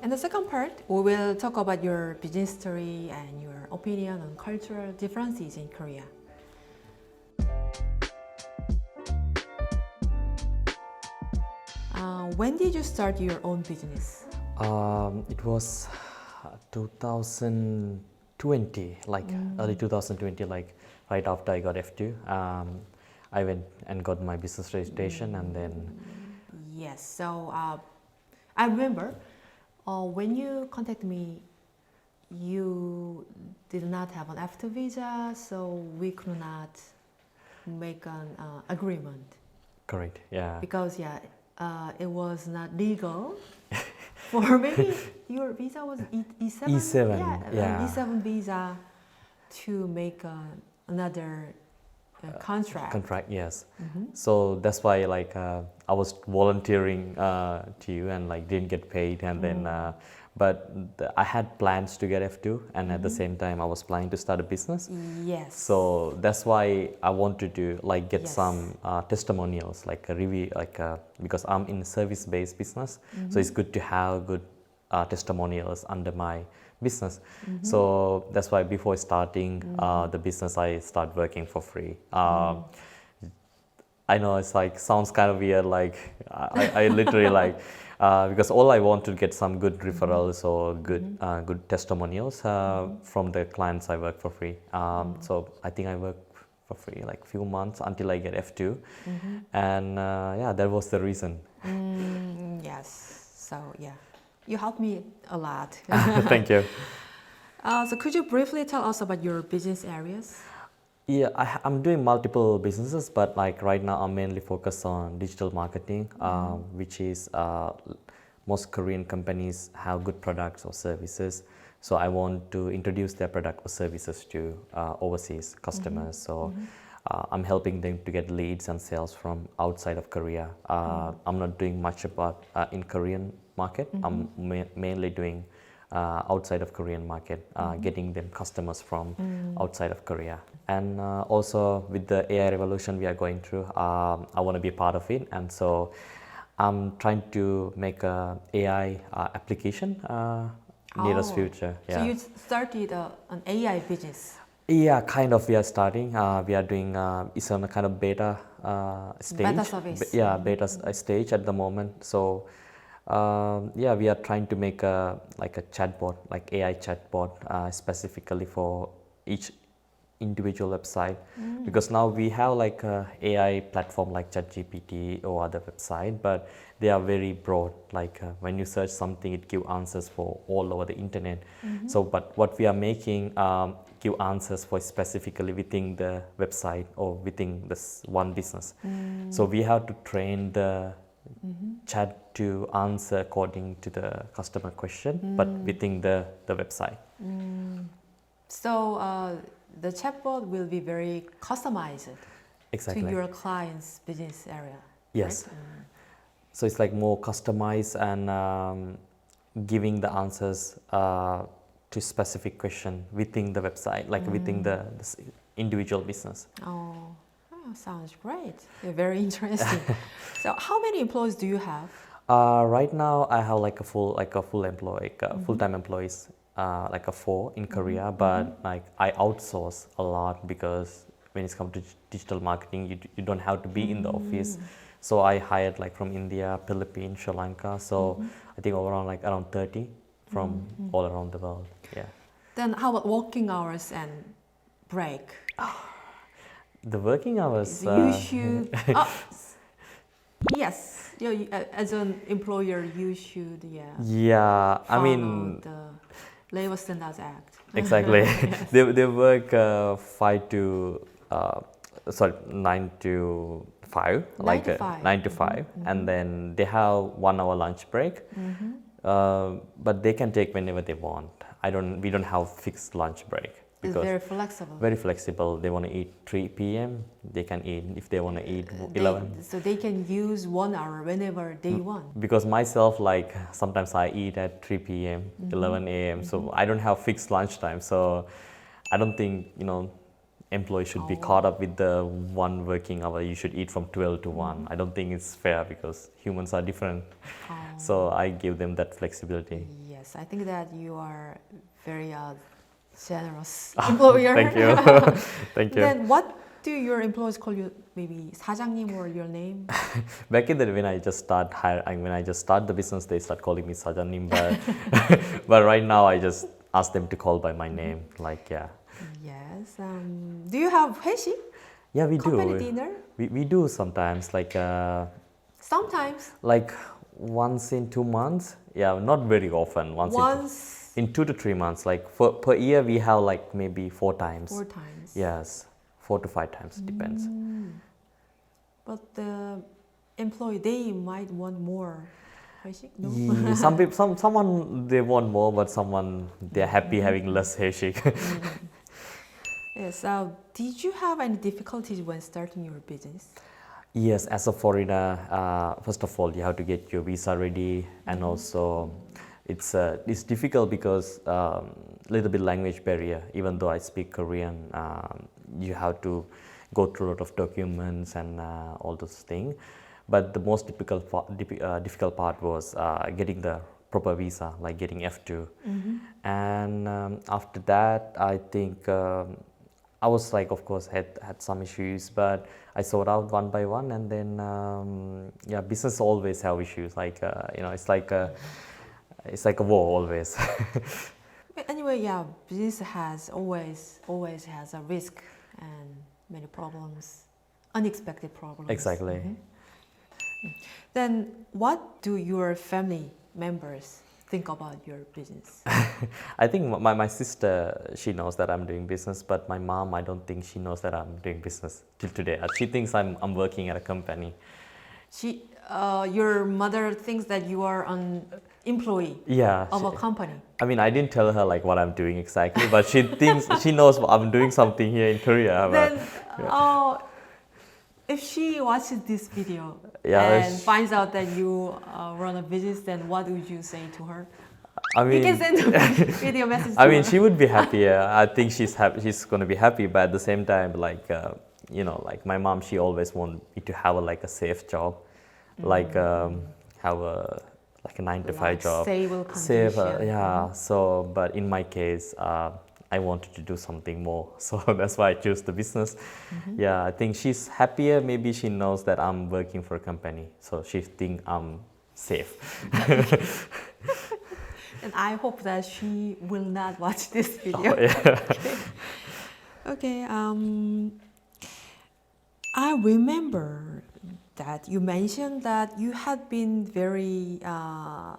In the second part, we will talk about your business story and your opinion on cultural differences in Korea. When did you start your own business? It was 2020, early 2020, right after I got F2. I went and got my business registration and then... Yes, so I remember when you contacted me, you did not have an F2 visa, so we could not make an agreement. Correct, yeah. Because it was not legal for maybe your visa was E7? E7, yeah. E7 visa to make another contract. Contract, yes. So that's why I was volunteering to you and didn't get paid and then but I had plans to get F2 and at the same time I was planning to start a business. Yes. So that's why I wanted to get Yes. some testimonials, a review, because I'm in service-based business, so it's good to have good testimonials under my business. So that's why before starting the business, I start working for free. I know it's sounds kind of weird, I literally because all I want to get some good referrals or good good testimonials from the clients I work for free. So I think I work for free few months until I get F2, and that was the reason. Yes, so you helped me a lot. Thank you. So could you briefly tell us about your business areas? Yeah, I'm doing multiple businesses, but right now I'm mainly focused on digital marketing, which is most Korean companies have good products or services. So I want to introduce their product or services to overseas customers. So I'm helping them to get leads and sales from outside of Korea. I'm not doing much about in Korean market. I'm mainly doing outside of Korean market, getting them customers from outside of Korea. And also with the AI revolution we are going through, I want to be a part of it. And so I'm trying to make a AI application nearest future. So you started an AI business? Yeah, kind of. We are starting. We are doing. It's on a kind of beta stage. Beta service. Beta stage at the moment. So we are trying to make a chatbot, AI chatbot, specifically for each individual website, because now we have a AI platform like ChatGPT or other website, but they are very broad. When you search something, it gives answers for all over the internet. So, but what we are making give answers for specifically within the website or within this one business. So we have to train the chat to answer according to the customer question, but within the website. So the chatbot will be very customized Exactly. to your client's business area. Yes. Right? So it's more customized and giving the answers to specific question within the website, within the individual business. Oh, sounds great. Very interesting. So how many employees do you have? Right now I have a full employee, full-time employees, a 4 in Korea, but I outsource a lot because when it comes to digital marketing, you don't have to be in the office. So I hired from India, Philippines, Sri Lanka. So I think overall around 30 from all around the world. Yeah. Then how about working hours and break? The working hours. You should. Yes. As an employer, you should. Yeah. I follow mean. the Labor Standards Act. Exactly. Yes. They work 9 to 5, 9 to 5, and then they have 1 hour lunch break. But they can take whenever they want. We don't have fixed lunch break. It's very flexible. Very flexible. They want to eat 3 p.m. They can eat. If they want to eat 11. So they can use 1 hour whenever they want. Because myself, sometimes I eat at 3 p.m., 11 a.m. So I don't have fixed lunch time. So I don't think, employee should be caught up with the one working hour. You should eat from 12 to 1. I don't think it's fair because humans are different. So I give them that flexibility. Yes, I think that you are very generous employer. Thank you. Thank you. Then what do your employees call you? Maybe 사장님 or your name? Back in the day when I just start the business, they start calling me 사장님, but but right now I just ask them to call by my name. Like Yes. Do you have 회식? Yeah, we Company do. dinner? We do sometimes, Sometimes. like once in 2 months. Yeah, not very often. Once in 2 to 3 months. Like per year we have like maybe 4 times. 4 times. Yes, 4 to 5 times. Depends. But the employee, they might want more. 회식? No? Yeah, someone they want more, but someone they're happy having less 회식. Yes. Did you have any difficulties when starting your business? Yes, as a foreigner, first of all, you have to get your visa ready, and also it's difficult because little bit language barrier. Even though I speak Korean, you have to go through a lot of documents and all those things. But the most difficult part was getting the proper visa, like getting F2. And after that, I think I was like, of course, had some issues, but I sort out one by one, and then yeah, business always have issues. Like it's like a war always. Anyway, yeah, business has always has a risk and many problems, unexpected problems. Exactly. Then, what do your family members think about your business? I think my sister, she knows that I'm doing business, but my mom, I don't think she knows that I'm doing business till today. She thinks I'm working at a company. Your mother thinks that you are an employee of a company. I mean, I didn't tell her like what I'm doing exactly, but she thinks she knows I'm doing something here in Korea. Then, if she watches this video and finds out that you run a business, then what would you say to her? I mean, you can send a video message to I mean, her. she would be happy. I think she's happy. She's going to be happy, but at the same time, like like my mom, she always want me to have a safe job, like have a 9-to-5 job, stable condition. safe. Yeah. So, but in my case, I wanted to do something more, so that's why I chose the business. Yeah, I think she's happier. Maybe she knows that I'm working for a company, so she thinks I'm safe. And I hope that she will not watch this video. Oh, yeah. Okay. I remember that you mentioned that you had been very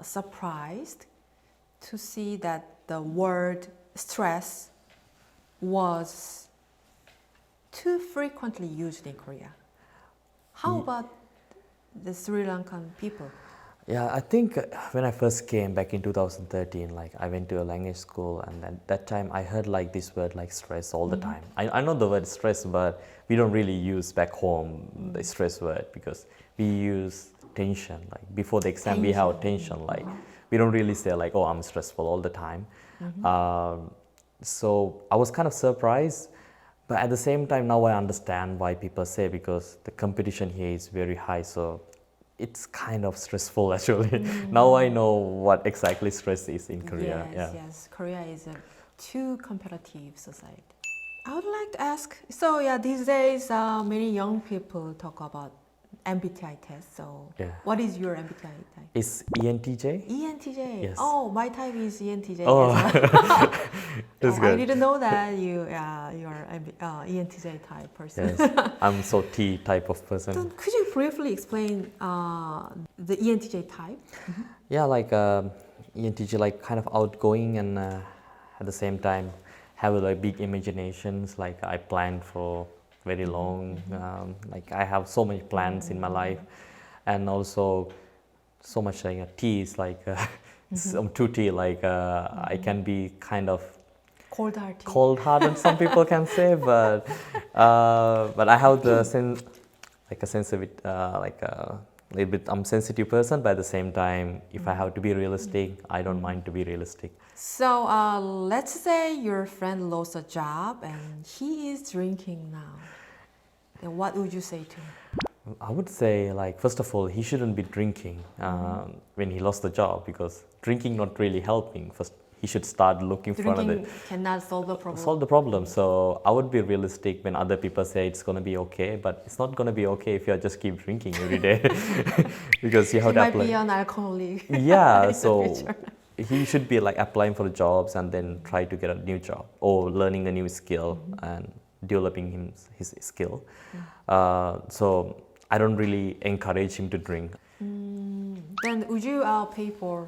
surprised to see that the word stress was too frequently used in Korea. How about the Sri Lankan people? Yeah, I think when I first came back in 2013, like I went to a language school, and at that time I heard like this word like stress all the time. I know the word stress, but we don't really use back home the stress word, because we use tension. Like before the exam, we have tension. Like we don't really say like, oh, I'm stressful all the time. So I was kind of surprised, but at the same time now I understand why people say, because the competition here is very high. So it's kind of stressful actually. Now I know what exactly stress is in Korea. Yes, Korea is a too competitive society. I would like to ask, so yeah, these days many young people talk about MBTI test. So what is your MBTI type? It's ENTJ. ENTJ. Yes. Oh, my type is ENTJ. Oh, that's good. I didn't know that you're ENTJ type person. Yes, I'm so T type of person. So could you briefly explain the ENTJ type? Yeah, like ENTJ, like kind of outgoing, and at the same time have like big imaginations. Like I plan for very long. Like I have so many plans in my life, and also so much like T is like I'm too T. Like I can be kind of cold-hearted. Some people can say, but I have the sense of it, like a little bit, I'm a sensitive person, but at the same time, if I have to be realistic, I don't mind to be realistic. So let's say your friend lost a job and he is drinking now. Then what would you say to him? I would say, like, first of all, he shouldn't be drinking when he lost the job, because drinking not really helping. First, he should start looking for another. Drinking cannot solve the problem. Solve the problem. So I would be realistic when other people say it's going to be okay, but it's not going to be okay if you just keep drinking every day, because you have to He might apply. be an alcoholic. Yeah, in the so future. he should be like applying for jobs and then try to get a new job or learning a new skill and developing his skill. So I don't really encourage him to drink. Then would you pay for?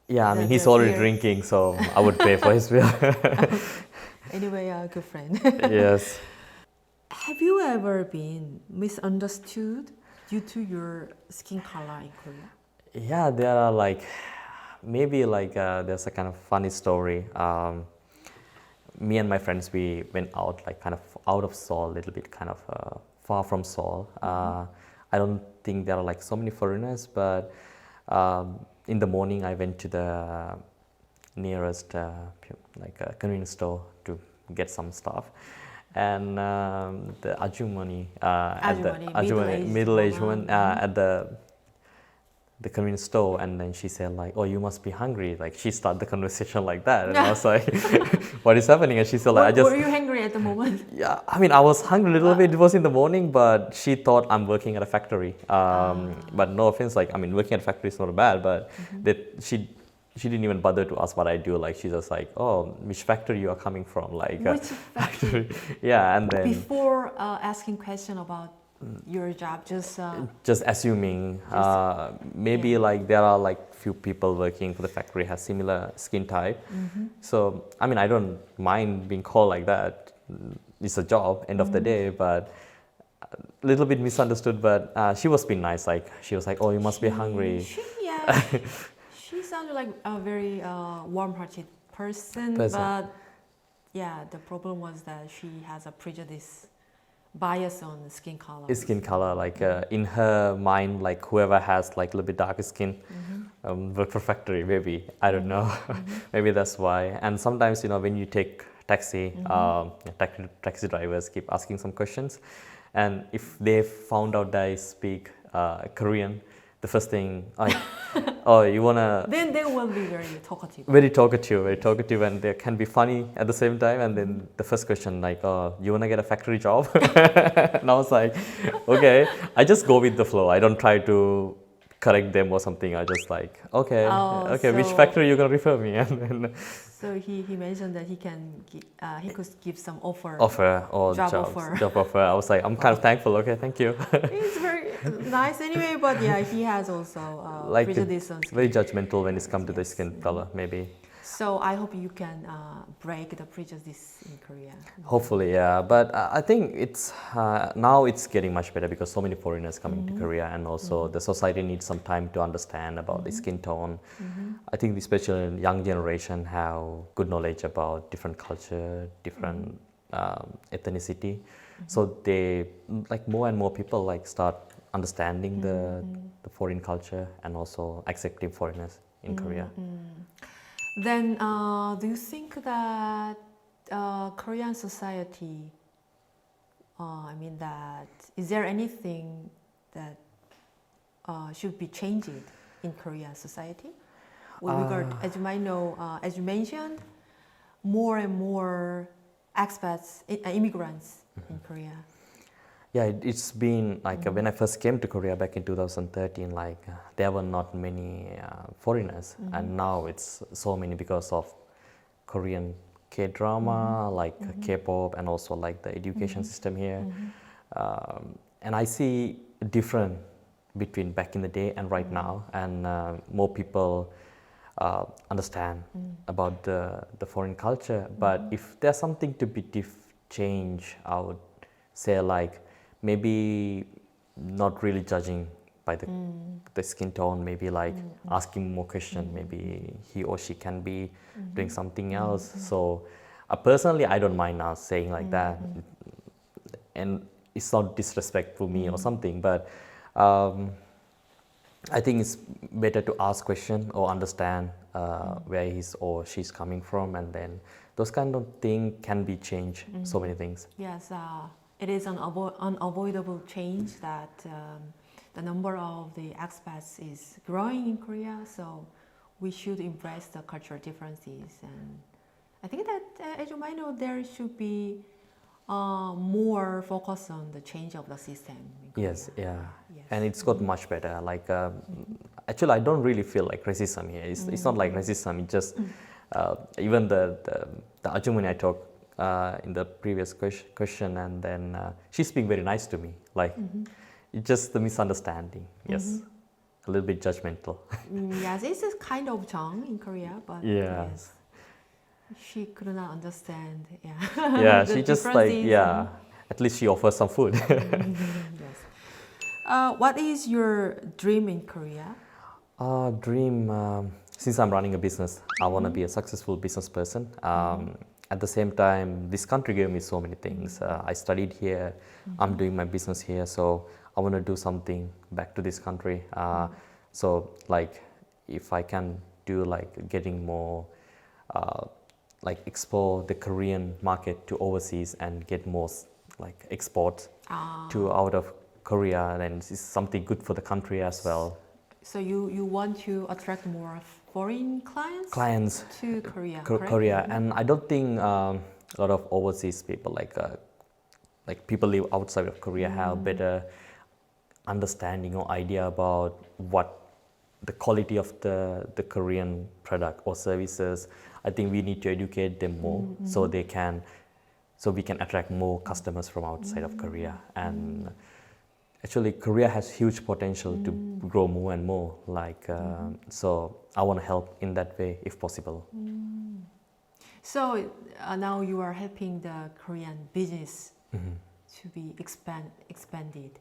Yeah, I mean, he's the already beer. drinking, so I would pay for his bill. Anyway, good friend. Yes. Have you ever been misunderstood due to your skin color in Korea? Yeah, there are like, maybe like there's a kind of funny story. Me and my friends, we went out like kind of out of Seoul, a little bit kind of far from Seoul. I don't think there are like so many foreigners, but in the morning I went to the nearest like convenience store to get some stuff. And the Ajumani, middle-aged woman at the convenience store, and then she said like, "Oh, you must be hungry." Like she started the conversation like that, and I was like, "What is happening?" And she said like, Were you hungry at the moment? Yeah, I mean, I was hungry a little bit. It was in the morning, but she thought I'm working at a factory. But no offense, like, I mean, working at a factory is not bad, but she didn't even bother to ask what I do. Like, she's just like, "Oh, which factory you are coming from?" Like, Which factory? Yeah, and then Before asking question about your job, just assuming, maybe like there are like few people working for the factory has similar skin type. So I mean, I don't mind being called like that. It's a job, end of the day, but a little bit misunderstood. But she was being nice. Like she was like, "Oh, you must be hungry." She sounded like a very warm-hearted person, Person. but yeah, the problem was that she has a prejudice bias on skin color. Skin color, like in her mind, like whoever has like a little bit darker skin work for factory, maybe, I don't know. Maybe that's why. And sometimes, you know, when you take taxi, taxi drivers keep asking some questions, and if they found out that I speak Korean, the first thing, like, "Oh, you wanna..." Then they will be very talkative. Very talkative, and they can be funny at the same time. And then the first question, like, "Oh, you wanna get a factory job?" And I was like, okay, I just go with the flow. I don't try to correct them or something. I just like, okay, which factory you gonna refer me? And then so he mentioned that he could give some offer or job offer. I was like, I'm kind of thankful. Okay, thank you. It's very nice anyway, but yeah, he has also like prejudice on skin. very judgmental when it's come to the skin color, maybe. So I hope you can break the prejudice in Korea. Hopefully, yeah. But I think it's now it's getting much better because so many foreigners coming to Korea, and also the society needs some time to understand about the skin tone. I think especially in young generation have good knowledge about different culture, different ethnicity. So they like more and more people like start understanding the foreign culture and also accepting foreigners in Korea. Then, do you think that Korean society, is there anything that should be changed in Korean society? With regard, as you might know, as you mentioned, more and more expats, immigrants in Korea. Yeah, it's been like when I first came to Korea back in 2013, like there were not many foreigners, and now it's so many because of Korean K-drama, like K-pop, and also like the education system here. And I see a difference between back in the day and right now, and more people understand about the foreign culture. But if there's something to be change, I would say like maybe not really judging by the skin tone, maybe like asking more questions, maybe he or she can be doing something else. So personally, I don't mind now saying like that, and it's not disrespectful me or something, but I think it's better to ask question or understand where he's or she's coming from, and then those kind of things can be changed. So many things. Yes, it is an unavoidable change that the number of the expats is growing in Korea. So we should embrace the cultural differences, and I think that as you might know, there should be more focus on the change of the system. Yes, yeah. Yes. And it's got much better. Like, actually, I don't really feel like racism here. It's not like racism. It's just even the Ajumuni I talked in the previous question, and then she speak very nice to me. Like, it's just the misunderstanding. Yes, a little bit judgmental. Yes, it's a kind of Jung in Korea, but Yeah. yes, she could not understand. Yeah. Yeah, the she just like differences. At least she offers some food. Yes. What is your dream in Korea? Dream. Since I'm running a business, I want to be a successful business person. At the same time, this country gave me so many things. I studied here. I'm doing my business here, so I want to do something back to this country. So, like, if I can do like getting more, like explore the Korean market to overseas and get more like exports to out of Korea, then it's something good for the country as well. So you want to attract more foreign clients to Korea, correct? Korea, and I don't think a lot of overseas people like people live outside of Korea have better understanding or idea about what the quality of the Korean product or services. I think we need to educate them more so we can attract more customers from outside of Korea. And actually, Korea has huge potential to grow more and more. Like, so I want to help in that way if possible. So now you are helping the Korean business to be expanded.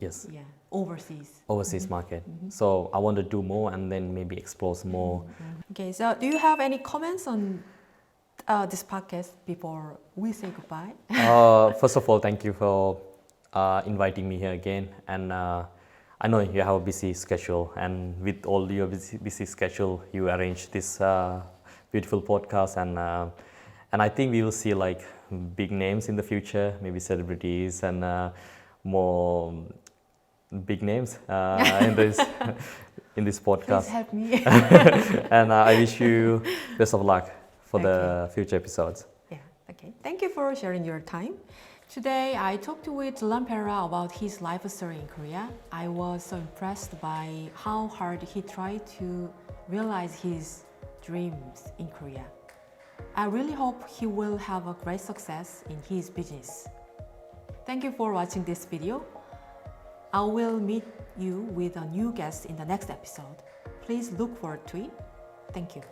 Yes. Yeah, overseas. Overseas market. So I want to do more and then maybe explore some more. Okay, so do you have any comments on this podcast before we say goodbye? First of all, thank you for inviting me here again. And I know you have a busy schedule, and with all your busy schedule, you arranged this beautiful podcast. And I think we will see like big names in the future, maybe celebrities and more big names in this podcast. Please help me. And I wish you best of luck for the future episodes. Yeah, okay. Thank you for sharing your time. Today, I talked with Dilan Perera about his life story in Korea. I was so impressed by how hard he tried to realize his dreams in Korea. I really hope he will have a great success in his business. Thank you for watching this video. I will meet you with a new guest in the next episode. Please look forward to it. Thank you.